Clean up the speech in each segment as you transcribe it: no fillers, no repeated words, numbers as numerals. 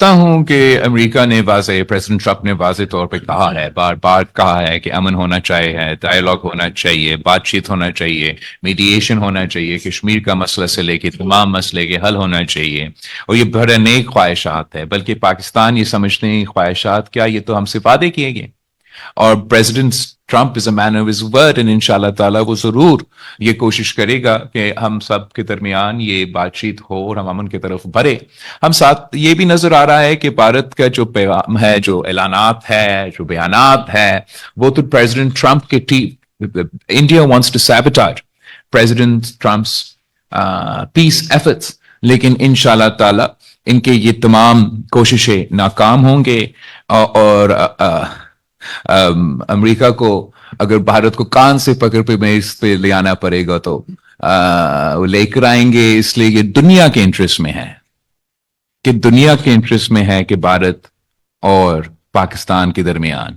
ہوں کہ امریکہ نے واضح پریزیڈنٹ ٹرمپ نے واضح طور پہ کہا ہے، بار بار کہا ہے کہ امن ہونا چاہیے، ڈائیلاگ ہونا چاہیے، بات چیت ہونا چاہیے، میڈیشن ہونا چاہیے، کشمیر کا مسئلہ سے لے کے تمام مسئلے کے حل ہونا چاہیے، اور یہ بڑے نیک خواہشات ہے، بلکہ پاکستان یہ سمجھتے ہیں خواہشات کیا، یہ تو ہم سے وعدے کیے گئے، اور president Trump is a man of his word, and ان شاء اللہ تعالیٰ وہ ضرور یہ کوشش کرے گا کہ ہم سب کے درمیان یہ بات چیت ہو اور ہم امن کی طرف بڑھے۔ ہم ساتھ یہ بھی نظر آ رہا ہے کہ بھارت کا جو پیغام ہے، جو اعلانات ہے، جو بیانات ہے، وہ تو پریزیڈنٹ ٹرمپ کے India wants to sabotage president Trump's peace efforts, لیکن ان شاء اللہ تعالیٰ ان کے یہ تمام کوششیں ناکام ہوں گے، اور امریکہ کو اگر بھارت کو کان سے پکڑ پہ میز پہ لے آنا پڑے گا تو وہ لے کر آئیں گے، اس لیے یہ دنیا کے انٹرسٹ میں ہے، کہ دنیا کے انٹرسٹ میں ہے کہ بھارت اور پاکستان کے درمیان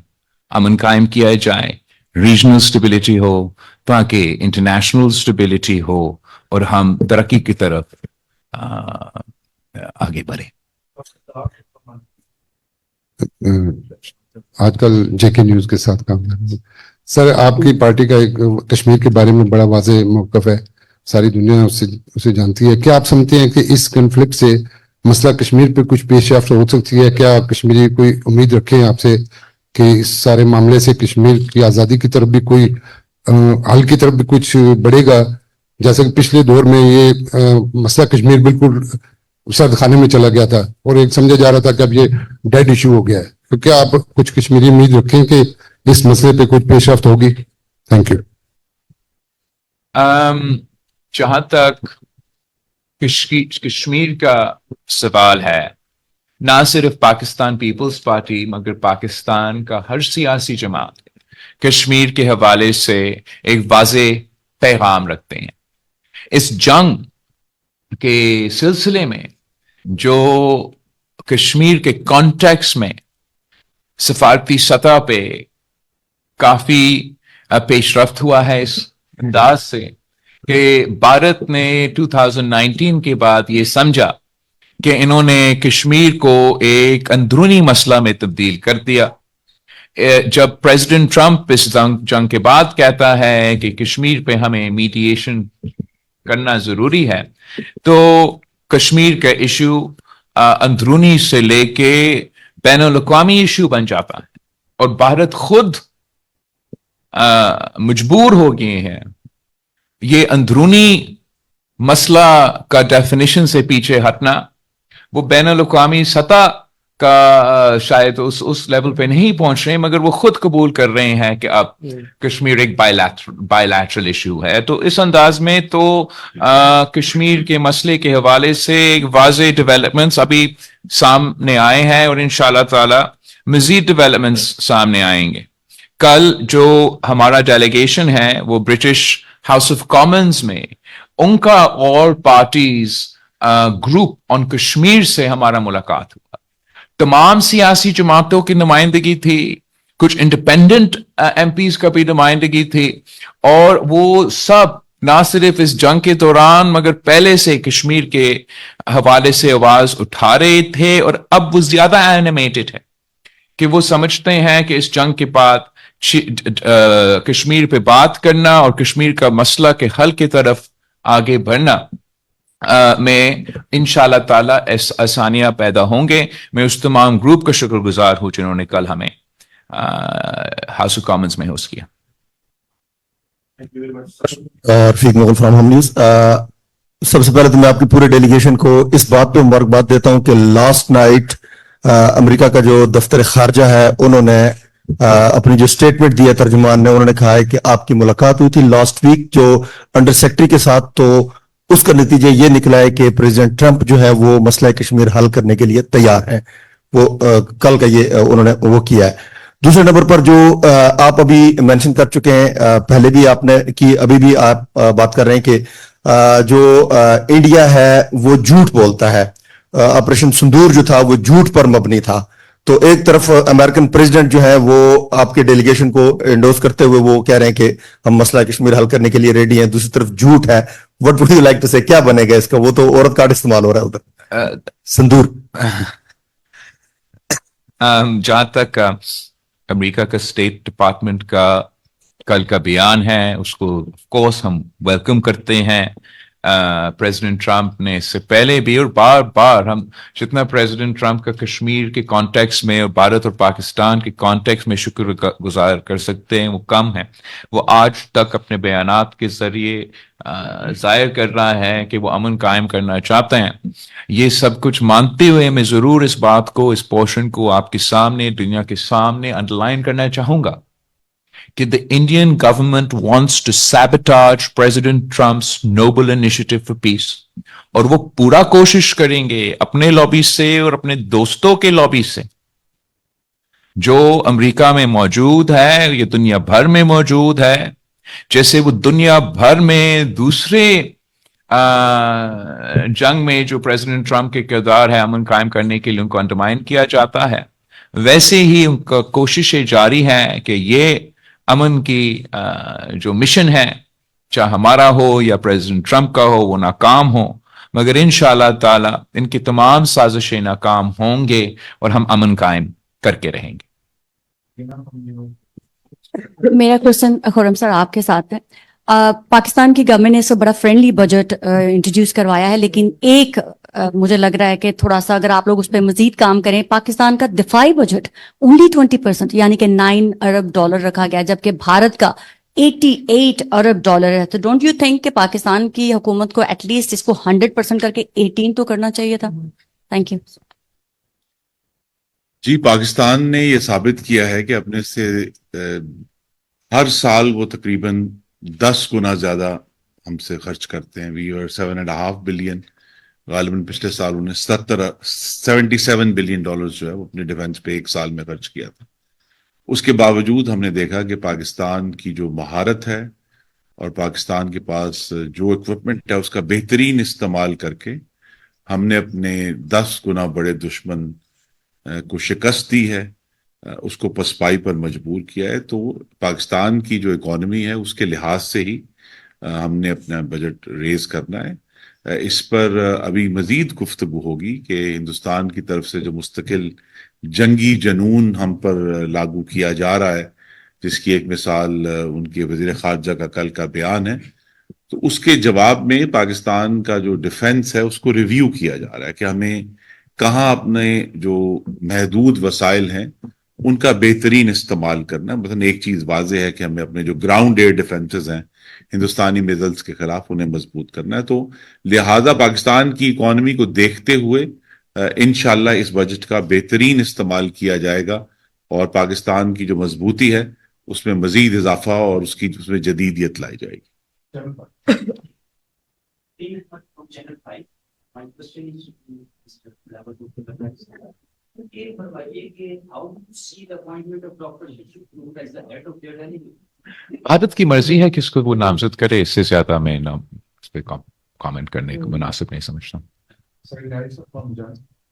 امن قائم کیا جائے، ریجنل سٹیبلٹی ہو تاکہ انٹرنیشنل سٹیبلٹی ہو اور ہم ترقی کی طرف آگے بڑھیں۔ آج کل جے کے نیوز کے ساتھ کام کر رہے ہیں سر، آپ کی پارٹی کا ایک کشمیر کے بارے میں بڑا واضح موقف ہے، ساری دنیا اسے جانتی ہے، کیا آپ سمجھتے ہیں کہ اس کنفلکٹ سے مسئلہ کشمیر پہ کچھ پیش رفت ہو سکتی ہے؟ کیا کشمیری کوئی امید رکھیں آپ سے کہ اس سارے معاملے سے کشمیر کی آزادی کی طرف بھی کوئی حل کی طرف بھی کچھ بڑھے گا؟ جیسے کہ پچھلے دور میں یہ مسئلہ کشمیر بالکل سرد خانے میں چلا گیا تھا اور ایک سمجھا جا رہا تھا کہ اب یہ ڈیڈ ایشو ہو گیا ہے، تو کیا آپ کچھ کشمیری امید رکھیں کہ اس مسئلے پہ کچھ پیش رفت ہوگی؟ Thank you. جہاں تک کشمیر کا سوال ہے، نہ صرف پاکستان پیپلز پارٹی مگر پاکستان کا ہر سیاسی جماعت کشمیر کے حوالے سے ایک واضح پیغام رکھتے ہیں۔ اس جنگ کے سلسلے میں جو کشمیر کے کانٹیکس میں سفارتی سطح پہ کافی پیش رفت ہوا ہے، اس انداز سے کہ بھارت نے 2019 کے بعد یہ سمجھا کہ انہوں نے کشمیر کو ایک اندرونی مسئلہ میں تبدیل کر دیا۔ جب پریزیڈنٹ ٹرمپ اس جنگ کے بعد کہتا ہے کہ کشمیر پہ ہمیں میڈیشن کرنا ضروری ہے، تو کشمیر کا ایشو اندرونی سے لے کے بین الاقوامی ایشو بن جاتا ہے، اور بھارت خود مجبور ہو گئے ہیں یہ اندرونی مسئلہ کا ڈیفینیشن سے پیچھے ہٹنا۔ وہ بین الاقوامی سطح کا شاید اس لیول پہ نہیں پہنچ رہے، مگر وہ خود قبول کر رہے ہیں کہ اب کشمیر ایک بائی لیٹرل ایشو ہے۔ تو اس انداز میں تو کشمیر کے مسئلے کے حوالے سے ایک واضح ڈیولپمنٹس ابھی سامنے آئے ہیں، اور انشاءاللہ تعالی مزید ڈیولپمنٹس سامنے آئیں گے۔ کل جو ہمارا ڈیلیگیشن ہے وہ برٹش ہاؤس آف کامنز میں ان کا اور پارٹیز گروپ آن کشمیر سے ہمارا ملاقات ہوا، تمام سیاسی جماعتوں کی نمائندگی تھی، کچھ انڈیپینڈنٹ ایم پیز کا بھی نمائندگی تھی، اور وہ سب نہ صرف اس جنگ کے دوران مگر پہلے سے کشمیر کے حوالے سے آواز اٹھا رہے تھے، اور اب وہ زیادہ اینیمیٹڈ ہے کہ وہ سمجھتے ہیں کہ اس جنگ کے بعد کشمیر پہ بات کرنا اور کشمیر کا مسئلہ کے حل کی طرف آگے بڑھنا میں انشاءاللہ تعالیٰ آسانیاں پیدا ہوں گے۔ میں اس تمام گروپ کا شکر گزار ہوں جنہوں نے کل ہمیں ہاؤس آف کامنز میں ہوسٹ کیا۔ رفیق مغل فرام ہوم نیوز۔ سب سے پہلے تو میں آپ کی پورے ڈیلیگیشن کو اس بات پہ مبارکباد دیتا ہوں کہ لاسٹ نائٹ امریکہ کا جو دفتر خارجہ ہے انہوں نے اپنی جو سٹیٹمنٹ دیا ترجمان نے، انہوں نے کہا ہے کہ آپ کی ملاقات ہوئی تھی لاسٹ ویک جو انڈر سیکرٹری کے ساتھ، تو اس کا نتیجہ یہ نکلا ہے کہ پریزیڈنٹ ٹرمپ جو ہے وہ مسئلہ کشمیر حل کرنے کے لیے تیار ہیں۔ وہ کل کا یہ انہوں نے وہ کیا ہے۔ دوسرے نمبر پر جو آپ ابھی مینشن کر چکے ہیں، پہلے بھی آپ نے کی، ابھی بھی آپ بات کر رہے ہیں کہ جو انڈیا ہے وہ جھوٹ بولتا ہے، آپریشن سندور جو تھا وہ جھوٹ پر مبنی تھا۔ تو ایک طرف امریکن پریزیڈنٹ جو ہے وہ آپ کے ڈیلیگیشن کو انڈورس کرتے ہوئے وہ کہہ رہے ہیں کہ ہم مسئلہ کشمیر حل کرنے کے لیے ریڈی ہیں، دوسری طرف جھوٹ ہے۔ What would you like to سے، کیا بنے گا اس کا؟ وہ تو عورت کارڈ استعمال ہو رہا ہے ادھر، سندور۔ जहाँ तक अमेरिका का स्टेट डिपार्टमेंट का कल का बयान है, उसको ऑफ कोर्स हम वेलकम करते हैं। प्रेसिडेंट ट्रंप ने इससे पहले भी और बार बार, हम जितना प्रेसिडेंट ट्रंप का कश्मीर के कॉन्टेक्स्ट में और भारत और पाकिस्तान के कॉन्टेक्स्ट में शुक्रगुजार कर सकते हैं वो कम है। वो आज तक अपने बयानात के जरिए जाहिर कर रहा है कि वो अमन कायम करना चाहते हैं। ये सब कुछ मानते हुए मैं जरूर इस बात को, इस पोर्शन को आपके सामने, दुनिया के सामने अंडरलाइन करना चाहूंगा कि the Indian government wants to sabotage President Trump's noble initiative for peace, और वो पूरा कोशिश करेंगे अपने लॉबी से और अपने दोस्तों के लॉबी से जो अमेरिका में मौजूद है, ये दुनिया भर में मौजूद है। जैसे वो दुनिया भर में दूसरे जंग में जो प्रेसिडेंट ट्रंप के किरदार है अमन कायम करने के लिए उनको अंडरमाइन किया जाता है, वैसे ही उनका कोशिशें जारी हैं कि ये अमन की जो मिशन है, चाहे हमारा हो या प्रेसिडेंट ट्रंप का हो, वो नाकाम हो। मगर इंशाअल्लाह ताला इनकी तमाम साजिशें नाकाम होंगे और हम अमन कायम करके रहेंगे। मेरा क्वेश्चन खुर्रम सर आपके साथ है। पाकिस्तान की गवर्नमेंट ने इससे बड़ा फ्रेंडली बजट इंट्रोड्यूस करवाया है, लेकिन एक मुझे लग रहा है कि थोड़ा सा अगर आप लोग उस पर मजीद काम करें, पाकिस्तान का दिफाई बजट ओनली 20% यानी कि 9 अरब डॉलर रखा गया, जबकि भारत का 88 अरब डॉलर है। तो डोंट यू थिंक कि पाकिस्तान की हुकूमत को एटलीस्ट इसको 100% करके 18 तो करना चाहिए था? Thank you. जी, पाकिस्तान ने ये साबित किया है कि अपने से हर साल वो तकरीबन 10 गुना ज्यादा हमसे खर्च करते हैं। वी आर 7.5 बिलियन, गालिबन पिछले साल उन्हें 77 बिलियन डॉलर जो है वो अपने डिफेंस पे एक साल में खर्च किया था। उसके बावजूद हमने देखा कि पाकिस्तान की जो महारत है और पाकिस्तान के पास जो इक्विपमेंट है उसका बेहतरीन इस्तेमाल करके हमने अपने 10 गुना बड़े दुश्मन को शिकस्त दी है, उसको पसपाई पर मजबूर किया है। तो पाकिस्तान की जो इकॉनमी है उसके लिहाज से ही हमने अपना बजट रेज करना है। इस पर अभी मजीद गुफ्तगू होगी कि हिंदुस्तान की तरफ से जो मुस्तकिल जंगी जनून हम पर लागू किया जा रहा है, जिसकी एक मिसाल उनके वजीर खारजा का कल का बयान है, तो उसके जवाब में पाकिस्तान का जो डिफेंस है उसको रिव्यू किया जा रहा है कि हमें कहाँ अपने जो महदूद वसाइल हैं उनका बेहतरीन इस्तेमाल करना। मतलब एक चीज वाज़ेह है कि हमें अपने जो ग्राउंड एयर डिफेंसेस हैं हिंदुस्तानी मिसाइल्स के खिलाफ उन्हें मजबूत करना है। तो लिहाजा पाकिस्तान की इकॉनमी को देखते हुए इंशाअल्लाह इस बजट का बेहतरीन इस्तेमाल किया जाएगा और पाकिस्तान की जो मजबूती है उसमें मजीद इजाफा और उसमें जदीदियत लाई जाएगी। भारत की मर्जी है किसको वो नामजद करे, इससे ज्यादा मैं ना इस पे कमेंट करने को मुनासिब नहीं समझता।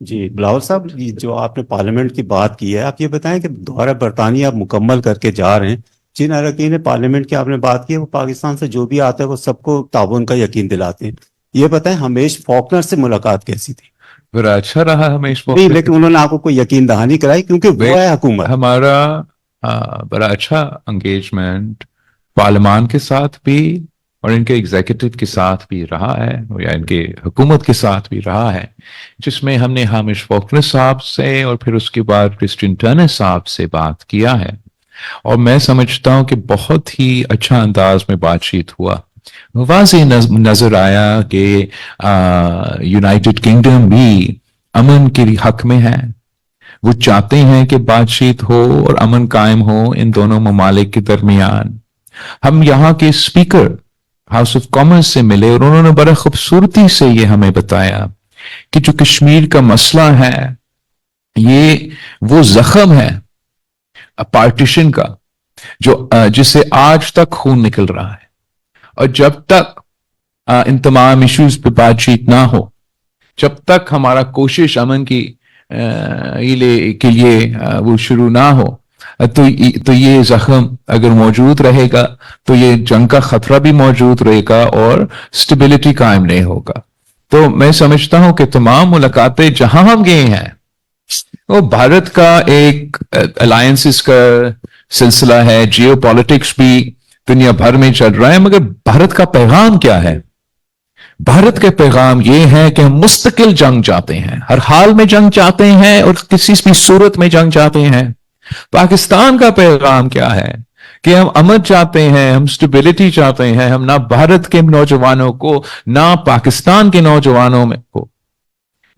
जी बिलावल साहब, ये जो आपने पार्लियामेंट की बात की है, आप ये बताएं कि दौरा बरतानिया आप मुकम्मल करके जा रहे हैं, जिन अरकान पार्लियामेंट की आपने बात की है वो पाकिस्तान से जो भी आता है वो सबको ताउन का यकीन दिलाते हैं। ये बताएं हमेश फॉकनर से मुलाकात कैसी थी? बड़ा अच्छा रहा हमेश नहीं, लेकिन उन्होंने आपको कोई यकीन दहानी कराई क्योंकि वो है हुकूमत। हमारा बड़ा अच्छा एंगेजमेंट पार्लियामान के साथ भी और इनके एग्जीक्यूटिव के साथ भी रहा है या इनके हुकूमत के साथ भी रहा है, जिसमें हमने हामिश फॉकनर साहब से और फिर उसके बाद क्रिस्टियन टर्नर साहब से बात किया है और मैं समझता हूं कि बहुत ही अच्छा अंदाज में बातचीत हुआ। वाज़ेह नजर आया कि यूनाइटेड किंगडम भी अमन के हक में है। वो चाहते हैं कि बातचीत हो और अमन कायम हो इन दोनों ममालिक के दरमियान। हम यहाँ के स्पीकर हाउस ऑफ कॉमन्स से मिले और उन्होंने बड़ा खूबसूरती से ये हमें बताया कि जो कश्मीर का मसला है ये वो जख्म है पार्टीशन का जो जिससे आज तक खून निकल रहा है और जब तक इन तमाम इश्यूज पे बातचीत ना हो, जब तक हमारा कोशिश अमन की के लिए वो शुरू ना हो, तो ये जख्म अगर मौजूद रहेगा तो ये जंग का खतरा भी मौजूद रहेगा और स्टेबिलिटी कायम नहीं होगा। तो मैं समझता हूं कि तमाम मुलाकातें जहां हम गए हैं वो भारत का एक अलायंसेस का सिलसिला है, जियो पॉलिटिक्स भी दुनिया भर में चल रहा है, मगर भारत का पैगाम क्या है? भारत के पैगाम ये है कि हम मुस्तकिल जंग चाहते हैं, हर हाल में जंग चाहते हैं और किसी भी सूरत में जंग चाहते हैं। पाकिस्तान का पैगाम क्या है कि हम अमन चाहते हैं, हम स्टेबिलिटी चाहते हैं, हम ना भारत के नौजवानों को ना पाकिस्तान के नौजवानों में को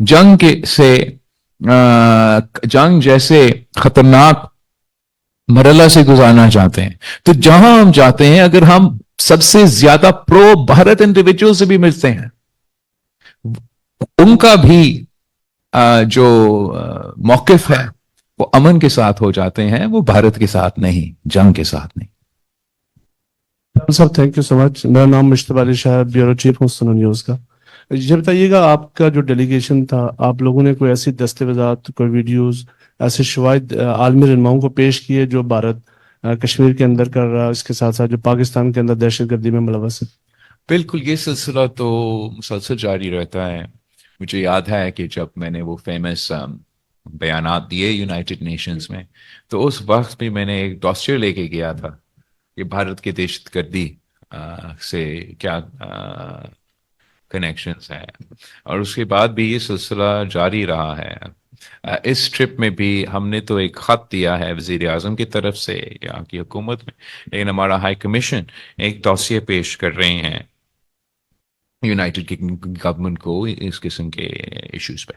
जंग के से जंग जैसे खतरनाक मरला से गुजारना चाहते हैं। तो जहां हम जाते हैं, अगर हम सबसे ज्यादा प्रो भारत इंडिविजुअल से भी मिलते हैं, उनका भी जो मौकिफ है वो अमन के साथ हो जाते हैं, वो भारत के साथ नहीं, जंग के साथ नहीं। Sir thank you so much. मेरा नाम मुश्तबा अली शाह, ब्यूरो चीफ हूँ सुनो न्यूज़ का। ये बताइएगा, आपका जो डेलीगेशन था, आप लोगों ने कोई ऐसी दस्तावेजात, कोई वीडियोस, ऐसे शवाहिद आलमी रहनुमाओं को पेश किए जो भारत कश्मीर के अंदर कर रहा है, इसके साथ साथ जो पाकिस्तान के अंदर दहशतगर्दी में मुलव्वस है? बिल्कुल, ये सिलसिला तो मुसलसल जारी रहता है। मुझे याद है कि जब मैंने वो फेमस बयानात दिए यूनाइटेड नेशंस में, तो उस वक्त भी मैंने एक डॉसियर लेके गया था कि भारत के दहशतगर्दी से क्या कनेक्शंस हैं, और उसके बाद भी ये सिलसिला जारी रहा है। इस ट्रिप में भी हमने तो एक खत दिया है वजीर आजम की तरफ से यहाँ की हुकूमत में, लेकिन हमारा हाई कमीशन एक डॉसियर पेश कर रहे हैं यूनाइटेड गवर्नमेंट को इस किस्म के इश्यूज पे।